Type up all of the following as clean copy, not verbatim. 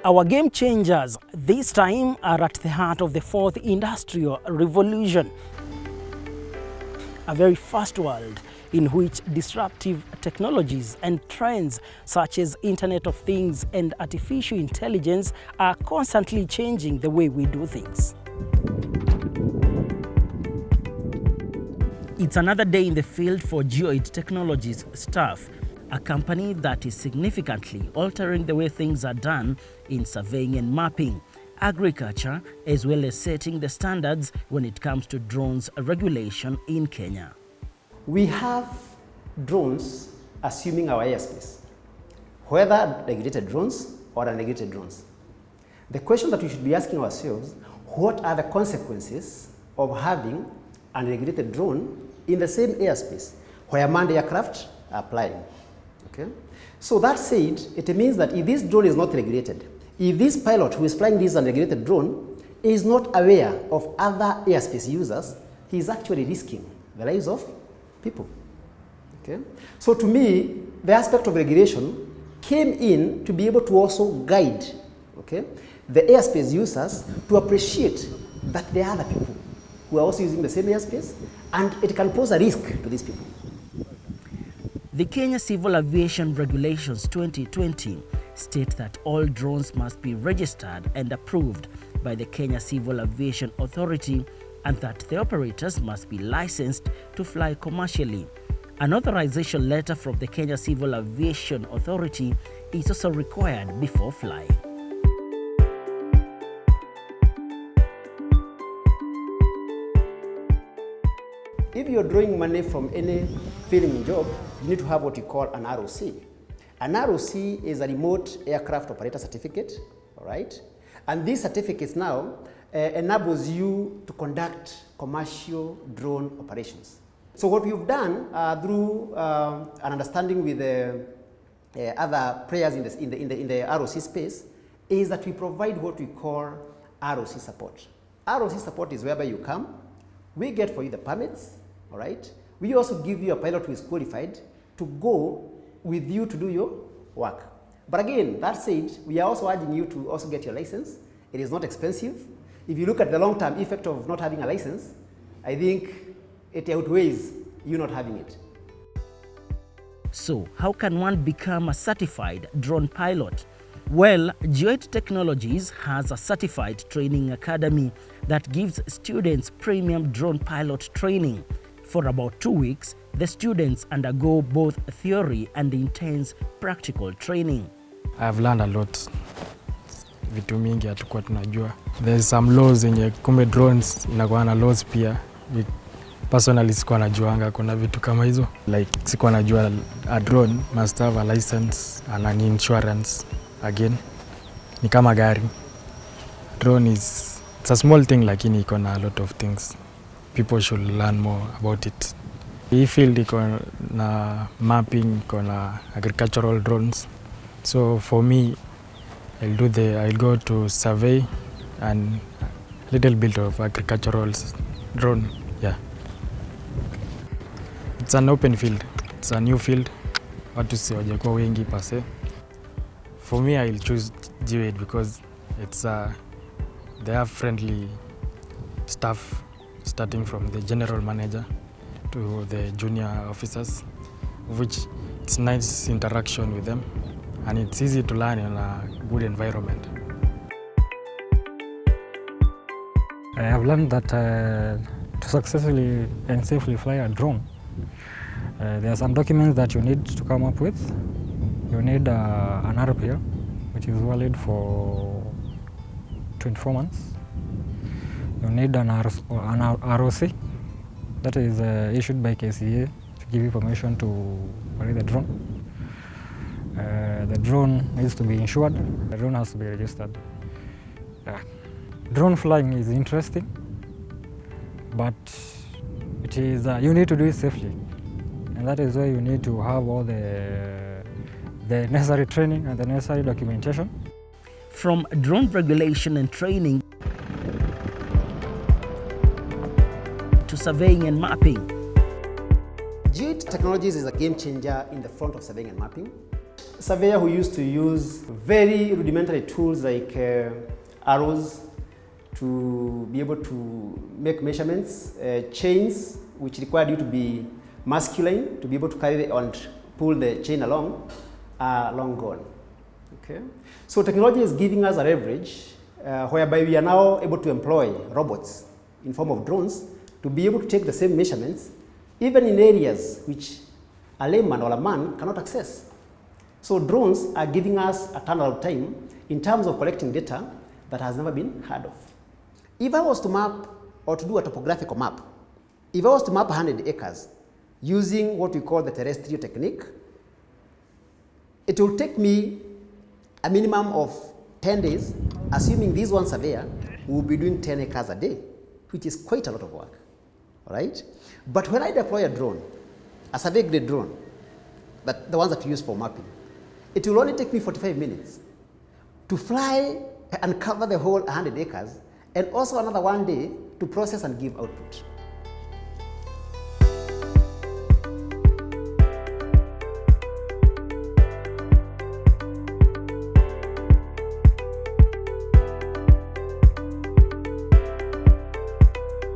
Our game changers this time are at the heart of the fourth industrial revolution, a very fast world in which disruptive technologies and trends such as Internet of Things and artificial intelligence are constantly changing the way we do things. It's another day in the field for Geoid Technologies staff, a company that is significantly altering the way things are done in surveying and mapping, agriculture, as well as setting the standards when it comes to drones regulation in Kenya. We have drones assuming our airspace, whether regulated drones or unregulated drones. The question that we should be asking ourselves, what are the consequences of having an unregulated drone in the same airspace where manned aircraft are flying? Okay? So that said, it means that if this drone is not regulated, if this pilot who is flying this unregulated drone is not aware of other airspace users, he is actually risking the lives of people. Okay? So to me, the aspect of regulation came in to be able to also guide, okay, the airspace users to appreciate that there are other people who are also using the same airspace, and it can pose a risk to these people. The Kenya Civil Aviation Regulations 2020 state that all drones must be registered and approved by the Kenya Civil Aviation Authority and that the operators must be licensed to fly commercially. An authorization letter from the Kenya Civil Aviation Authority is also required before flying. If you're drawing money from any filming job, you need to have what we call an ROC. An ROC is a remote aircraft operator certificate, all right? And these certificates now enables you to conduct commercial drone operations. So what we've done through an understanding with the other players in the ROC space is that we provide what we call ROC support. ROC support is whereby you come, we get for you the permits, all right? We also give you a pilot who is qualified to go with you to do your work. But again, that said, we are also urging you to also get your license. It is not expensive. If you look at the long-term effect of not having a license, I think it outweighs you not having it. So, how can one become a certified drone pilot? Well, Geoid Technologies has a certified training academy that gives students premium drone pilot training. For about 2 weeks, the students undergo both theory and intense practical training. I've learned a lot. Vitu mingi hatukuwa tunajua. There's some laws yenye kumbe drones inakuwa na laws pia. Personally sikuwa najuanga kuna vitu kama hizo. Like sikuwa najua a drone must have a license and an insurance again. Ni kama gari. Drone it's a small thing lakini iko na a lot of things. People should learn more about it. Hii field iko na mapping, iko na agricultural drones. So for me, I'll go to survey and little bit of agricultural drone. Yeah. It's an open field. It's a new field. Watu si wajakuwa wengi pase. For me, I'll choose Geoid because it's they have friendly staff starting from the general manager to the junior officers, which it's nice interaction with them and it's easy to learn in a good environment. I have learned that to successfully and safely fly a drone, there are some documents that you need to come up with. You need an RPL, which is valid for 24 months. You need an ROC, that is issued by KCA to give you permission to operate the drone. The drone needs to be insured. The drone has to be registered. Drone flying is interesting, but it is you need to do it safely, and that is why you need to have all the necessary training and the necessary documentation. From drone regulation and training to surveying and mapping, Geoid Technologies is a game changer in the front of surveying and mapping. Surveyor who used to use very rudimentary tools like arrows to be able to make measurements, chains which required you to be masculine to be able to carry and pull the chain along, are long gone. Okay? So technology is giving us a leverage whereby we are now able to employ robots in form of drones to be able to take the same measurements even in areas which a layman or a man cannot access. So drones are giving us a turnaround time in terms of collecting data that has never been heard of. If I was to map or to do a topographical map, if I was to map 100 acres using what we call the terrestrial technique, it will take me a minimum of 10 days, assuming this one surveyor will be doing 10 acres a day, which is quite a lot of work, all right? But when I deploy a drone, a survey-grade drone, the ones that you use for mapping, it will only take me 45 minutes to fly and cover the whole 100 acres, and also another 1 day to process and give output.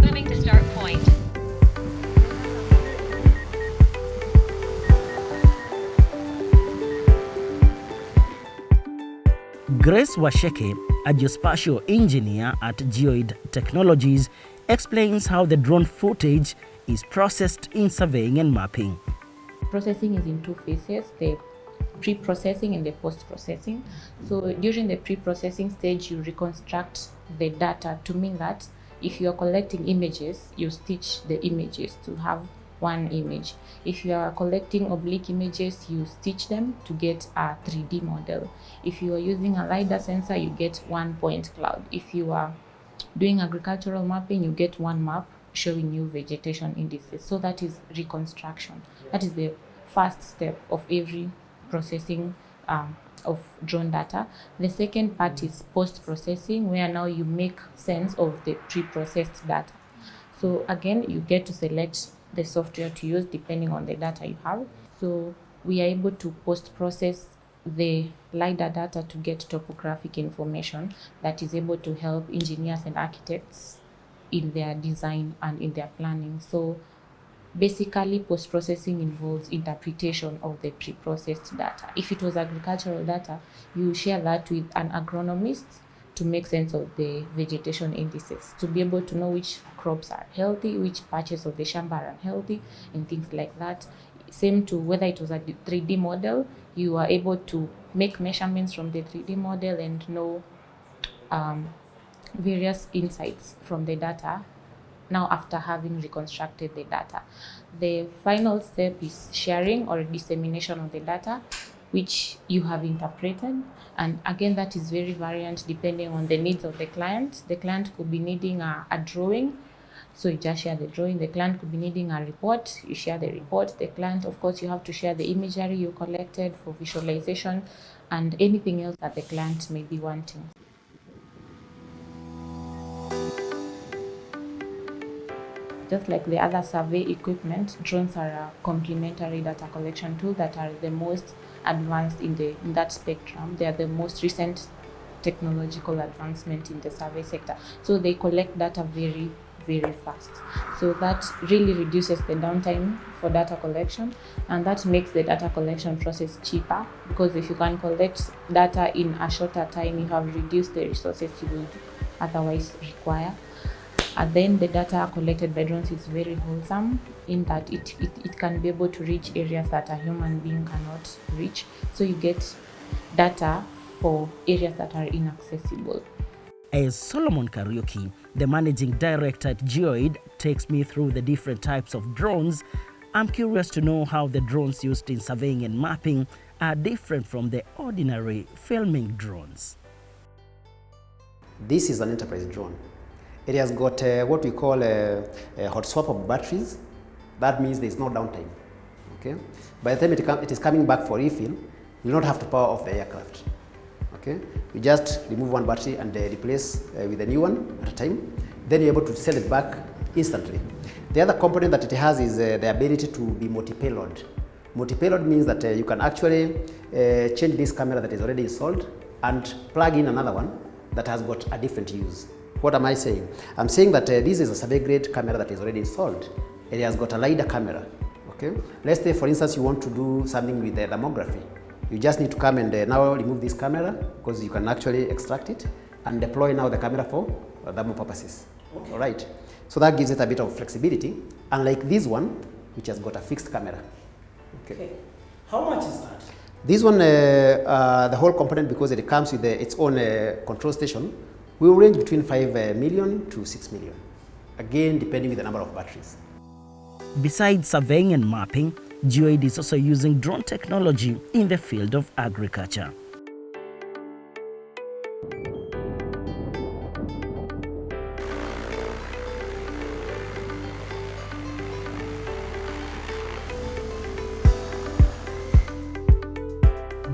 Moving to start point. Grace Washeke, a geospatial engineer at Geoid Technologies, explains how the drone footage is processed in surveying and mapping. Processing is in two phases, the pre-processing and the post-processing. So during the pre-processing stage, you reconstruct the data to mean that if you are collecting images, you stitch the images to have one image. If you are collecting oblique images, you stitch them to get a 3D model. If you are using a LiDAR sensor, you get one point cloud. If you are doing agricultural mapping, you get one map showing you vegetation indices. So that is reconstruction. That is the first step of every processing of drone data. The second part is post-processing, where now you make sense of the pre-processed data. So again, you get to select the software to use depending on the data you have. So we are able to post-process the LiDAR data to get topographic information that is able to help engineers and architects in their design and in their planning. So basically, post-processing involves interpretation of the pre-processed data. If it was agricultural data, you share that with an agronomist to make sense of the vegetation indices, to be able to know which crops are healthy, which patches of the shamba are unhealthy, and things like that. Same to whether it was a 3D model, you are able to make measurements from the 3D model and know various insights from the data now after having reconstructed the data. The final step is sharing or dissemination of the data, which you have interpreted. And again, that is very variant depending on the needs of the client. The client could be needing a drawing, so you just share the drawing. The client could be needing a report, you share the report. The client, of course, you have to share the imagery you collected for visualization and anything else that the client may be wanting. Just like the other survey equipment, drones are a complementary data collection tool that are the most advanced in that spectrum. They are the most recent technological advancement in the survey sector. So they collect data very, very fast. So that really reduces the downtime for data collection, and that makes the data collection process cheaper, because if you can collect data in a shorter time, you have reduced the resources you would otherwise require. And then the data collected by drones is very wholesome in that it can be able to reach areas that a human being cannot reach. So you get data for areas that are inaccessible. As Solomon Kariuki, the managing director at Geoid, takes me through the different types of drones, I'm curious to know how the drones used in surveying and mapping are different from the ordinary filming drones. This is an enterprise drone. It has got what we call a hot swap batteries. That means there is no downtime. Okay? By the time it is coming back for refill, you will not have to power off the aircraft. Okay? You just remove one battery and replace with a new one at a time. Then you're able to send it back instantly. The other component that it has is the ability to be multi-payload. Multi-payload means that you can actually change this camera that is already installed and plug in another one that has got a different use. What am I saying? I'm saying that this is a survey-grade camera that is already installed. It has got a LiDAR camera. Okay? Let's say, for instance, you want to do something with the thermography. You just need to come and now remove this camera, because you can actually extract it and deploy now the camera for thermal purposes. Okay. All right. So that gives it a bit of flexibility, unlike this one, which has got a fixed camera. Okay. How much is that? This one, the whole component, because it comes with its own control station, will range between 5 million to 6 million. Again, depending on the number of batteries. Besides surveying and mapping, Geoid is also using drone technology in the field of agriculture.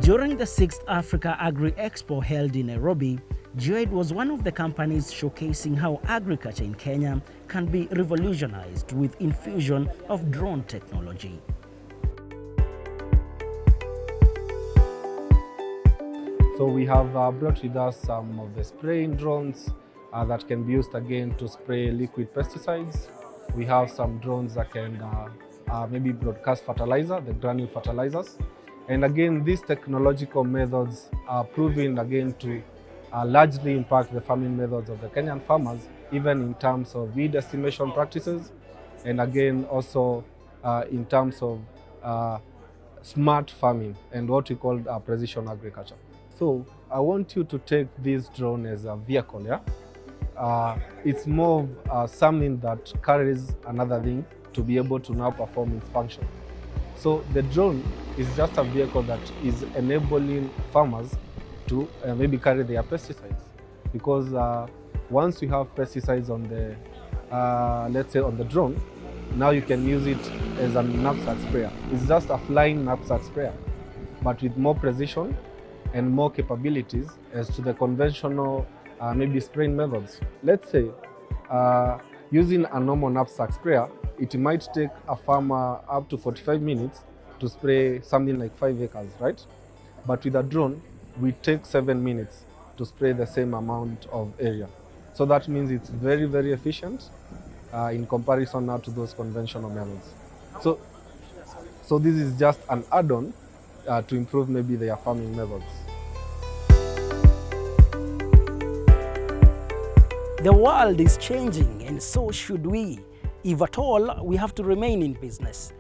During the 6th Africa Agri Expo held in Nairobi, Geoid was one of the companies showcasing how agriculture in Kenya can be revolutionized with infusion of drone technology. So we have brought with us some of the spraying drones that can be used again to spray liquid pesticides. We have some drones that can maybe broadcast fertilizer, the granule fertilizers. And again, these technological methods are proving again to largely impact the farming methods of the Kenyan farmers, even in terms of weed estimation practices, and again also in terms of smart farming and what we call precision agriculture. So I want you to take this drone as a vehicle, yeah? It's more of something that carries another thing to be able to now perform its function. So the drone is just a vehicle that is enabling farmers to maybe carry their pesticides, because once you have pesticides on the, let's say on the drone, now you can use it as a knapsack sprayer. It's just a flying knapsack sprayer, but with more precision and more capabilities as to the conventional maybe spraying methods. Let's say using a normal knapsack sprayer, it might take a farmer up to 45 minutes to spray something like 5 acres, right? But with a drone, we take 7 minutes to spray the same amount of area. So that means it's very, very efficient in comparison now to those conventional methods. So this is just an add-on to improve maybe their farming methods. The world is changing, and so should we. If at all, we have to remain in business.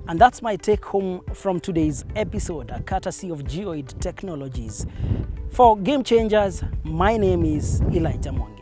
And that's my take home from today's episode, courtesy of Geoid Technologies. For Game Changers, my name is Elijah Mon.